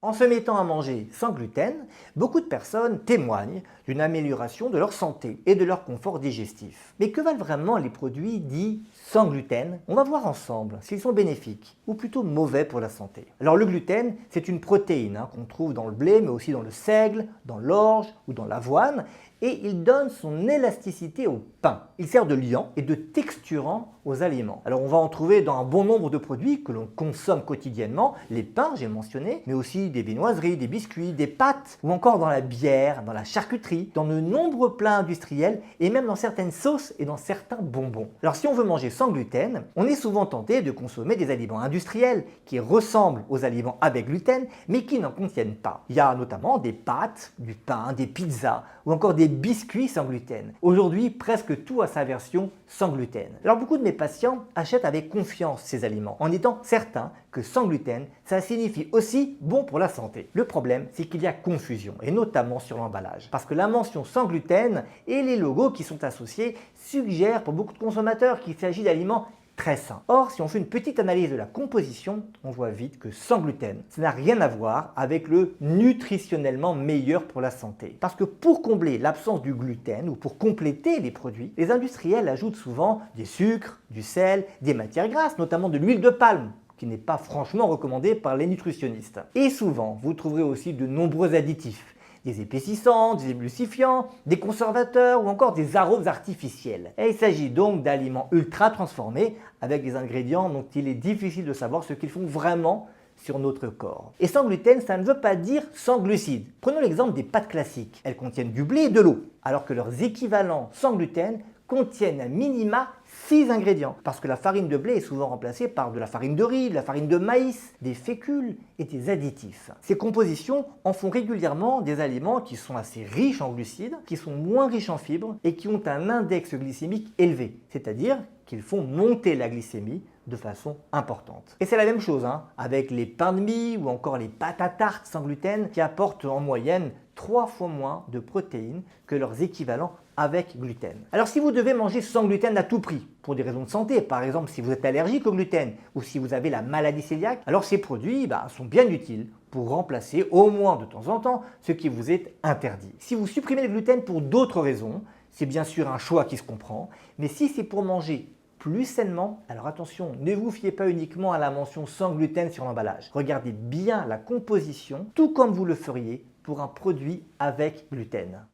En se mettant à manger sans gluten, beaucoup de personnes témoignent d'une amélioration de leur santé et de leur confort digestif. Mais que valent vraiment les produits dits sans gluten? On va voir ensemble s'ils sont bénéfiques ou plutôt mauvais pour la santé. Alors le gluten, c'est une protéine qu'on trouve dans le blé, mais aussi dans le seigle, dans l'orge ou dans l'avoine, et il donne son élasticité au pain. Il sert de liant et de texturant aux aliments. Alors on va en trouver dans un bon nombre de produits que l'on consomme quotidiennement, les pains j'ai mentionné, mais aussi des viennoiseries, des biscuits, des pâtes, ou encore dans la bière, dans la charcuterie, dans de nombreux plats industriels et même dans certaines sauces et dans certains bonbons. Alors si on veut manger sans gluten, on est souvent tenté de consommer des aliments industriels qui ressemblent aux aliments avec gluten mais qui n'en contiennent pas. Il y a notamment des pâtes, du pain, des pizzas ou encore des biscuits sans gluten. Aujourd'hui, presque tout a sa version sans gluten. Alors beaucoup de mes patients achètent avec confiance ces aliments en étant certains que sans gluten, ça signifie aussi bon pour la santé. Le problème, c'est qu'il y a confusion et notamment sur l'emballage parce que la mention sans gluten et les logos qui sont associés suggèrent pour beaucoup de consommateurs qu'il s'agit d'aliments très sain. Or, si on fait une petite analyse de la composition, on voit vite que sans gluten, ça n'a rien à voir avec le nutritionnellement meilleur pour la santé. Parce que pour combler l'absence du gluten ou pour compléter les produits, les industriels ajoutent souvent des sucres, du sel, des matières grasses, notamment de l'huile de palme, qui n'est pas franchement recommandée par les nutritionnistes. Et souvent, vous trouverez aussi de nombreux additifs, des épaississants, des émulsifiants, des conservateurs ou encore des arômes artificiels. Et il s'agit donc d'aliments ultra transformés avec des ingrédients dont il est difficile de savoir ce qu'ils font vraiment sur notre corps. Et sans gluten, ça ne veut pas dire sans glucides. Prenons l'exemple des pâtes classiques. Elles contiennent du blé et de l'eau, alors que leurs équivalents sans gluten contiennent à minima 6 ingrédients, parce que la farine de blé est souvent remplacée par de la farine de riz, de la farine de maïs, des fécules et des additifs. Ces compositions en font régulièrement des aliments qui sont assez riches en glucides, qui sont moins riches en fibres et qui ont un index glycémique élevé, c'est-à-dire qu'ils font monter la glycémie de façon importante. Et c'est la même chose avec les pains de mie ou encore les pâtes à tarte sans gluten qui apportent en moyenne 3 fois moins de protéines que leurs équivalents avec gluten. Alors si vous devez manger sans gluten à tout prix, pour des raisons de santé, par exemple si vous êtes allergique au gluten ou si vous avez la maladie cœliaque, alors ces produits sont bien utiles pour remplacer au moins de temps en temps ce qui vous est interdit. Si vous supprimez le gluten pour d'autres raisons, c'est bien sûr un choix qui se comprend, mais si c'est pour manger plus sainement, alors attention, ne vous fiez pas uniquement à la mention sans gluten sur l'emballage. Regardez bien la composition, tout comme vous le feriez pour un produit avec gluten.